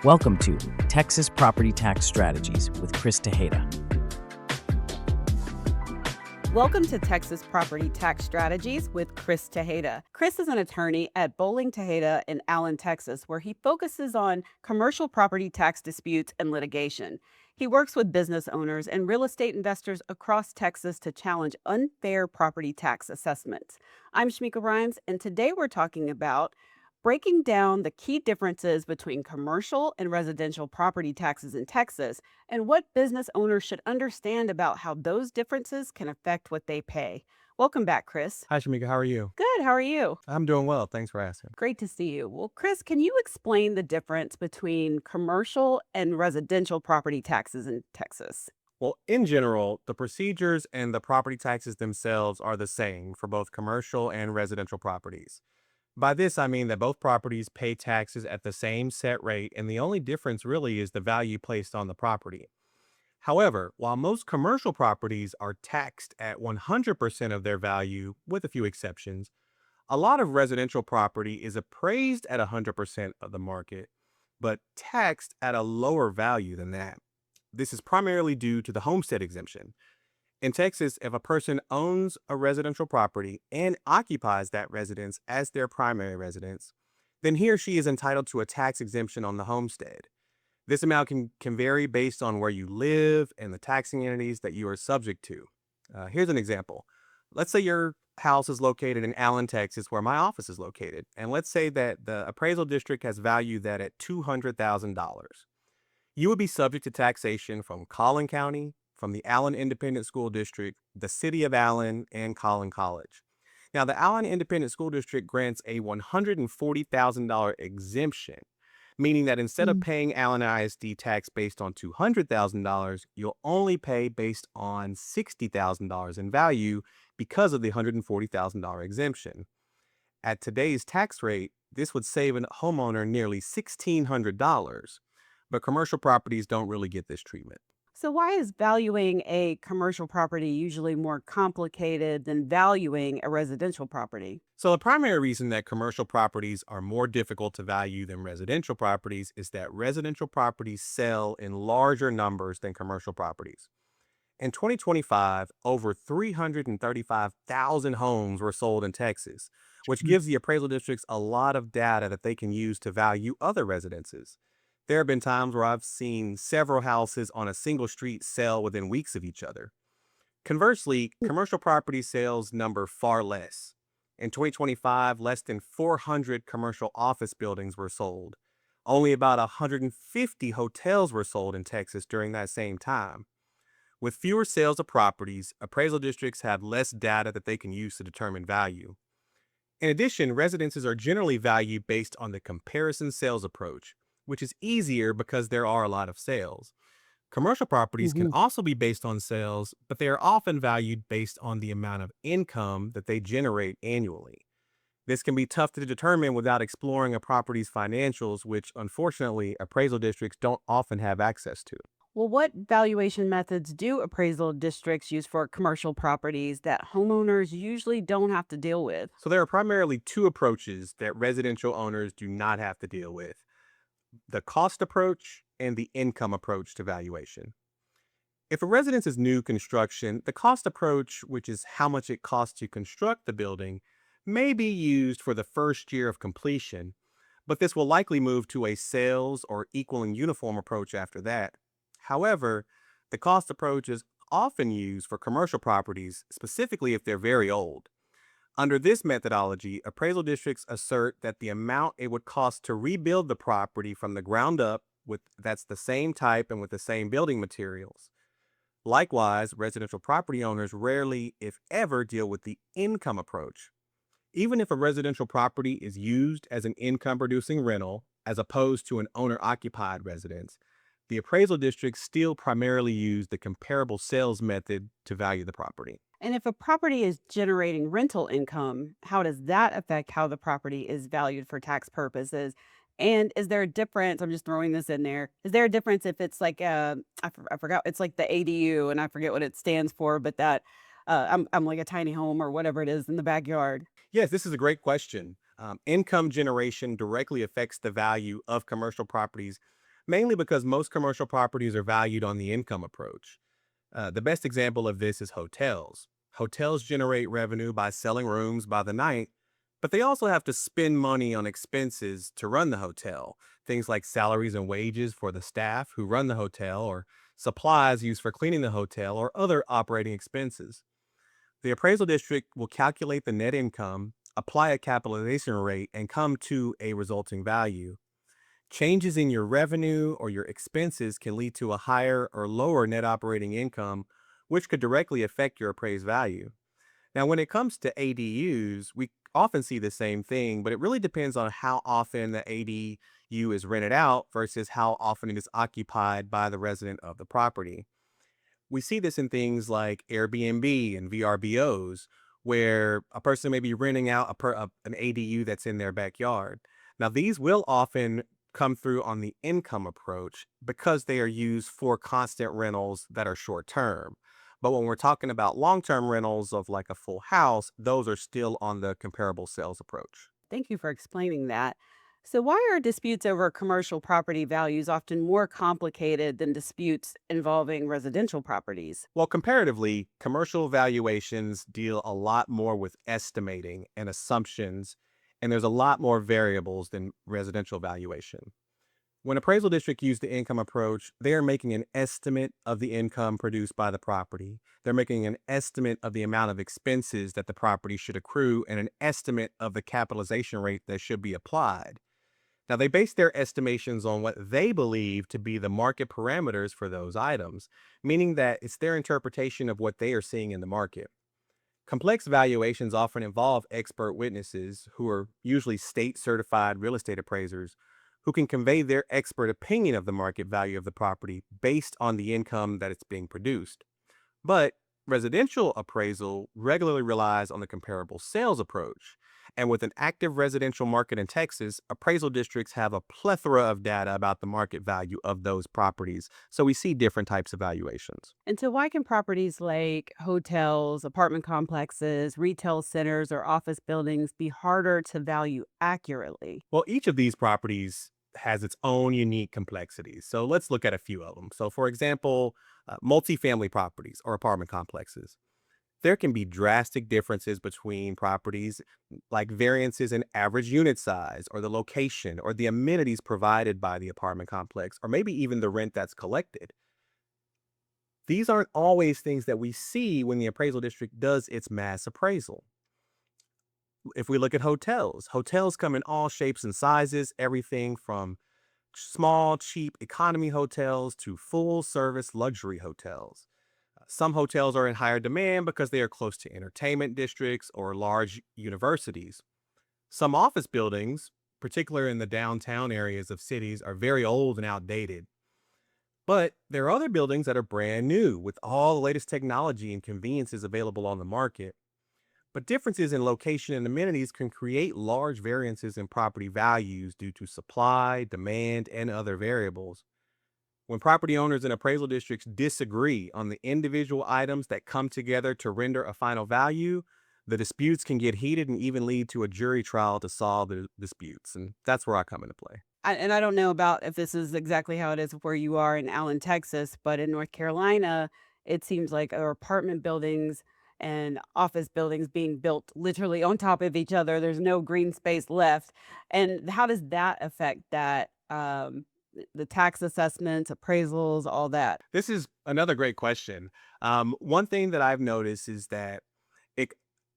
Welcome to Texas Property Tax Strategies with Chris Tejeda. Welcome to Texas Property Tax Strategies with Chris Tejeda. Chris is an attorney at Boling Tejeda in Allen, Texas, where he focuses on commercial property tax disputes and litigation. He works with business owners and real estate investors across Texas to challenge unfair property tax assessments. I'm Shameika Rhymes, and today we're talking about breaking down the key differences between commercial and residential property taxes in Texas and what business owners should understand about how those differences can affect what they pay. Welcome back, Chris. Hi, Shameika. How are you? Good. How are you? I'm doing well. Thanks for asking. Great to see you. Well, Chris, can you explain the difference between commercial and residential property taxes in Texas? Well, in general, the procedures and the property taxes themselves are the same for both commercial and residential properties. By this, I mean that both properties pay taxes at the same set rate, and the only difference really is the value placed on the property. However, while most commercial properties are taxed at 100% of their value, with a few exceptions, a lot of residential property is appraised at 100% of the market, but taxed at a lower value than that. This is primarily due to the homestead exemption. In Texas, if a person owns a residential property and occupies that residence as their primary residence, then he or she is entitled to a tax exemption on the homestead. This amount can vary based on where you live and the taxing entities that you are subject to. Here's an example. Let's say your house is located in Allen, Texas, where my office is located. And let's say that the appraisal district has valued that at $200,000. You would be subject to taxation from Collin County, from the Allen Independent School District, the City of Allen, and Collin College. Now, the Allen Independent School District grants a $140,000 exemption, meaning that instead of paying Allen ISD tax based on $200,000, you'll only pay based on $60,000 in value because of the $140,000 exemption. At today's tax rate, this would save a homeowner nearly $1,600, but commercial properties don't really get this treatment. So, why is valuing a commercial property usually more complicated than valuing a residential property? So the primary reason that commercial properties are more difficult to value than residential properties is that residential properties sell in larger numbers than commercial properties. In 2025, over 335,000 homes were sold in Texas, which gives the appraisal districts a lot of data that they can use to value other residences. There have been times where I've seen several houses on a single street sell within weeks of each other. Conversely, commercial property sales number far less. In 2025, less than 400 commercial office buildings were sold. Only about 150 hotels were sold in Texas during that same time. With fewer sales of properties, appraisal districts have less data that they can use to determine value. In addition, residences are generally valued based on the comparison sales approach, which is easier because there are a lot of sales. Commercial properties can also be based on sales, but they are often valued based on the amount of income that they generate annually. This can be tough to determine without exploring a property's financials, which unfortunately appraisal districts don't often have access to. Well, what valuation methods do appraisal districts use for commercial properties that homeowners usually don't have to deal with? So there are primarily two approaches that residential owners do not have to deal with: the cost approach and the income approach to valuation. If a residence is new construction, the cost approach, which is how much it costs to construct the building, may be used for the first year of completion, but this will likely move to a sales or equal and uniform approach after that. However, the cost approach is often used for commercial properties, specifically if they're very old. Under this methodology, appraisal districts assert that the amount it would cost to rebuild the property from the ground up that's the same type and with the same building materials. Likewise, residential property owners rarely, if ever, deal with the income approach. Even if a residential property is used as an income-producing rental, as opposed to an owner-occupied residence, the appraisal districts still primarily use the comparable sales method to value the property. And if a property is generating rental income, how does that affect how the property is valued for tax purposes? And is there a difference? I'm just throwing this in there. Is there a difference if it's like I forgot, it's like the ADU, and I forget what it stands for, but that I'm like a tiny home or whatever it is in the backyard. Yes, this is a great question. Income generation directly affects the value of commercial properties mainly because most commercial properties are valued on the income approach. The best example of this is hotels. Hotels generate revenue by selling rooms by the night, but they also have to spend money on expenses to run the hotel, things like salaries and wages for the staff who run the hotel, or supplies used for cleaning the hotel, or other operating expenses. The appraisal district will calculate the net income, apply a capitalization rate, and come to a resulting value. Changes in your revenue or your expenses can lead to a higher or lower net operating income, which could directly affect your appraised value. Now, when it comes to ADUs, we often see the same thing, but it really depends on how often the ADU is rented out versus how often it is occupied by the resident of the property. We see this in things like Airbnb and VRBOs, where a person may be renting out an ADU that's in their backyard. Now, these will often come through on the income approach because they are used for constant rentals that are short term. But when we're talking about long term rentals of like a full house, those are still on the comparable sales approach. Thank you for explaining that. So, why are disputes over commercial property values often more complicated than disputes involving residential properties? Well, comparatively, commercial valuations deal a lot more with estimating and assumptions, and there's a lot more variables than residential valuation. When appraisal district use the income approach, they are making an estimate of the income produced by the property. They're making an estimate of the amount of expenses that the property should accrue and an estimate of the capitalization rate that should be applied. Now, they base their estimations on what they believe to be the market parameters for those items, meaning that it's their interpretation of what they are seeing in the market. Complex valuations often involve expert witnesses who are usually state certified real estate appraisers who can convey their expert opinion of the market value of the property based on the income that it's being produced. But residential appraisal regularly relies on the comparable sales approach. And with an active residential market in Texas, appraisal districts have a plethora of data about the market value of those properties. So we see different types of valuations. And so, why can properties like hotels, apartment complexes, retail centers, or office buildings be harder to value accurately? Well, each of these properties has its own unique complexities. So let's look at a few of them. So, for example, multifamily properties or apartment complexes. There can be drastic differences between properties, like variances in average unit size, or the location, or the amenities provided by the apartment complex, or maybe even the rent that's collected. These aren't always things that we see when the appraisal district does its mass appraisal. If we look at hotels, hotels come in all shapes and sizes, everything from small, cheap economy hotels to full service luxury hotels. Some hotels are in higher demand because they are close to entertainment districts or large universities. Some office buildings, particularly in the downtown areas of cities, are very old and outdated. But there are other buildings that are brand new with all the latest technology and conveniences available on the market. But differences in location and amenities can create large variances in property values due to supply, demand, and other variables. When property owners and appraisal districts disagree on the individual items that come together to render a final value, the disputes can get heated and even lead to a jury trial to solve the disputes. And that's where I come into play. And I don't know about if this is exactly how it is where you are in Allen, Texas, but in North Carolina, it seems like our apartment buildings and office buildings being built literally on top of each other. There's no green space left. And how does that affect that? The tax assessments, appraisals, all that. This is another great question. One thing that I've noticed is that it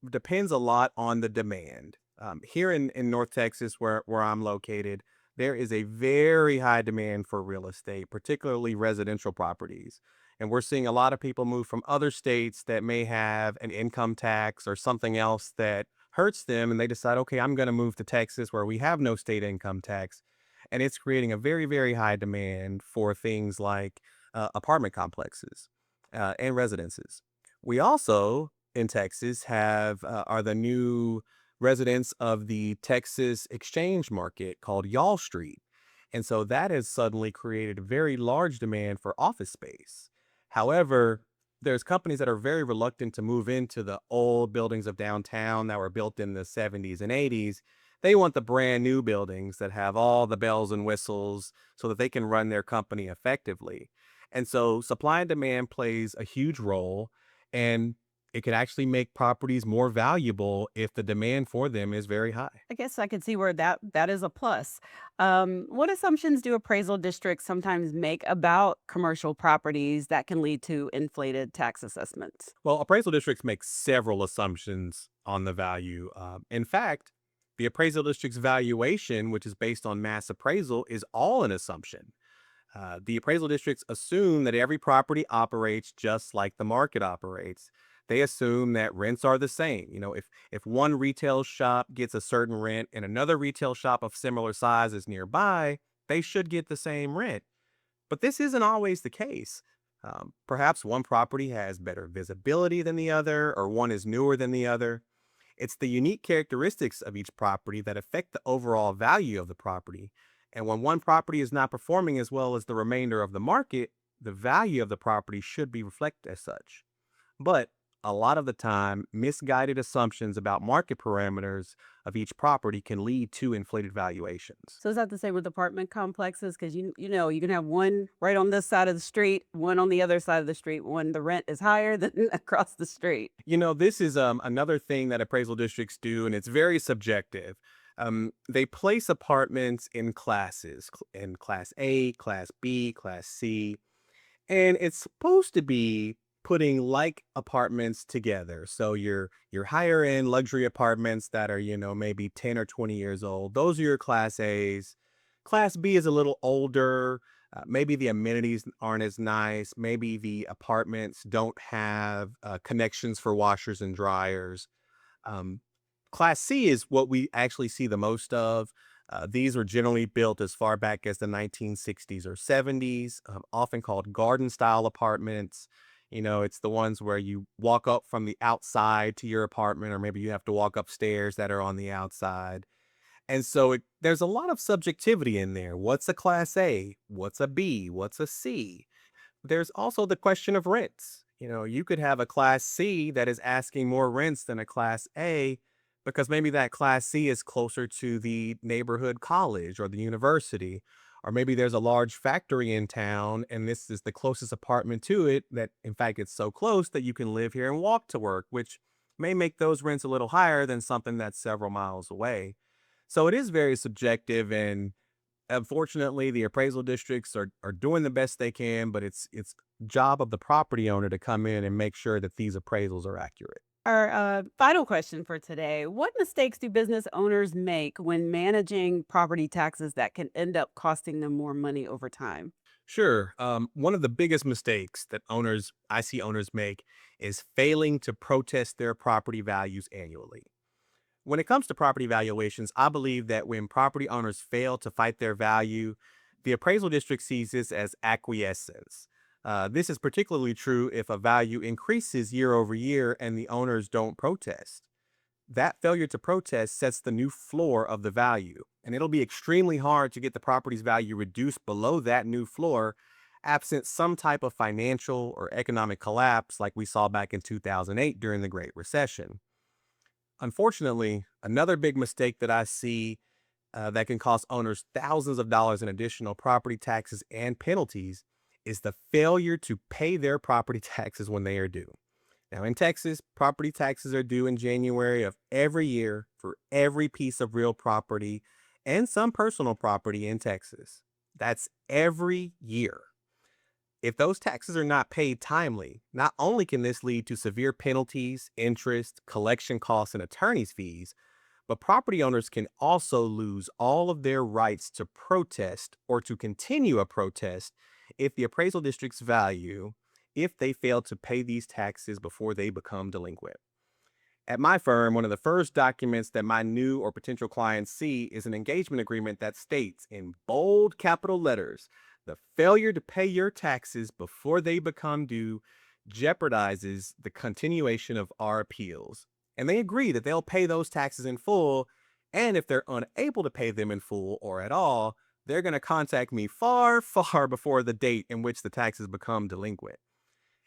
depends a lot on the demand. Here in North Texas, where I'm located, there is a very high demand for real estate, particularly residential properties. And we're seeing a lot of people move from other states that may have an income tax or something else that hurts them. And they decide, okay, I'm going to move to Texas where we have no state income tax. And it's creating a very, very high demand for things like apartment complexes and residences. We also in Texas have are the new residents of the Texas exchange market called Y'all Street. And so that has suddenly created a very large demand for office space. However, there's companies that are very reluctant to move into the old buildings of downtown that were built in the 70s and 80s They want the brand new buildings that have all the bells and whistles so that they can run their company effectively. And so supply and demand plays a huge role, and it can actually make properties more valuable if the demand for them is very high. I guess I could see where that is a plus. What assumptions do appraisal districts sometimes make about commercial properties that can lead to inflated tax assessments? Well, appraisal districts make several assumptions on the value. In fact, the appraisal district's valuation, which is based on mass appraisal, is all an assumption. The appraisal districts assume that every property operates just like the market operates. They assume that rents are the same. If one retail shop gets a certain rent and another retail shop of similar size is nearby, they should get the same rent. But this isn't always the case. Perhaps one property has better visibility than the other, or one is newer than the other. It's the unique characteristics of each property that affect the overall value of the property. And when one property is not performing as well as the remainder of the market, the value of the property should be reflected as such. But a lot of the time, misguided assumptions about market parameters of each property can lead to inflated valuations. So is that the same with apartment complexes? Because you can have one right on this side of the street, one on the other side of the street, when the rent is higher than across the street. This is another thing that appraisal districts do, and it's very subjective. They place apartments in classes, in class A, class B, class C, and it's supposed to be putting like apartments together. So your higher end luxury apartments that are, maybe 10 or 20 years old, those are your class A's. Class B is a little older. Maybe the amenities aren't as nice. Maybe the apartments don't have connections for washers and dryers. Um, Class C is what we actually see the most of. These were generally built as far back as the 1960s or 70s, often called garden style apartments. It's the ones where you walk up from the outside to your apartment, or maybe you have to walk upstairs that are on the outside. And so there's a lot of subjectivity in there. What's a class A? What's a B? What's a C? There's also the question of rents. You could have a class C that is asking more rents than a class A because maybe that class C is closer to the neighborhood college or the university. Or maybe there's a large factory in town and this is the closest apartment to it that, in fact, it's so close that you can live here and walk to work, which may make those rents a little higher than something that's several miles away. So it is very subjective, and unfortunately, the appraisal districts are doing the best they can, but it's job of the property owner to come in and make sure that these appraisals are accurate. Our final question for today: what mistakes do business owners make when managing property taxes that can end up costing them more money over time? Sure. One of the biggest mistakes that I see owners make is failing to protest their property values annually. When it comes to property valuations, I believe that when property owners fail to fight their value, the appraisal district sees this as acquiescence. This is particularly true if a value increases year over year and the owners don't protest. That failure to protest sets the new floor of the value, and it'll be extremely hard to get the property's value reduced below that new floor absent some type of financial or economic collapse like we saw back in 2008 during the Great Recession. Unfortunately, another big mistake that I see that can cost owners thousands of dollars in additional property taxes and penalties is the failure to pay their property taxes when they are due. Now, in Texas, property taxes are due in January of every year for every piece of real property and some personal property in Texas. That's every year. If those taxes are not paid timely, not only can this lead to severe penalties, interest, collection costs, and attorney's fees, but property owners can also lose all of their rights to protest or to continue a protest if the appraisal district's value, if they fail to pay these taxes before they become delinquent. At my firm, one of the first documents that my new or potential clients see is an engagement agreement that states in bold capital letters, the failure to pay your taxes before they become due jeopardizes the continuation of our appeals. And they agree that they'll pay those taxes in full. And if they're unable to pay them in full or at all, they're going to contact me far, far before the date in which the taxes become delinquent.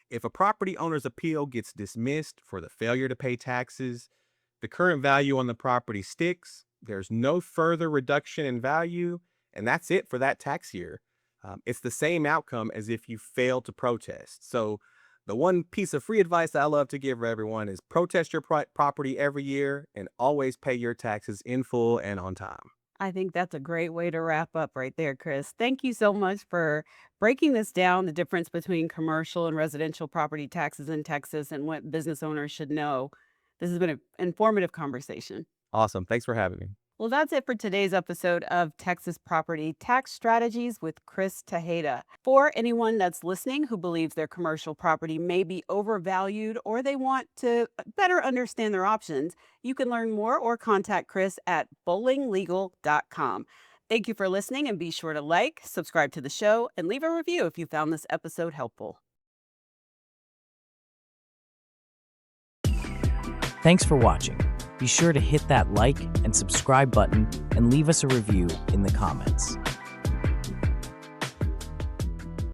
If a property owner's appeal gets dismissed for the failure to pay taxes, the current value on the property sticks, There's no further reduction in value, and that's it for that tax year. It's the same outcome as if you failed to protest. So, the one piece of free advice that I love to give everyone is protest your property every year and always pay your taxes in full and on time. I think that's a great way to wrap up right there, Chris. Thank you so much for breaking this down, the difference between commercial and residential property taxes in Texas and what business owners should know. This has been an informative conversation. Awesome. Thanks for having me. Well, that's it for today's episode of Texas Property Tax Strategies with Chris Tejeda. For anyone that's listening who believes their commercial property may be overvalued or they want to better understand their options, you can learn more or contact Chris at bowlinglegal.com. Thank you for listening, and be sure to like, subscribe to the show, and leave a review if you found this episode helpful. Thanks for watching. Be sure to hit that like and subscribe button and leave us a review in the comments.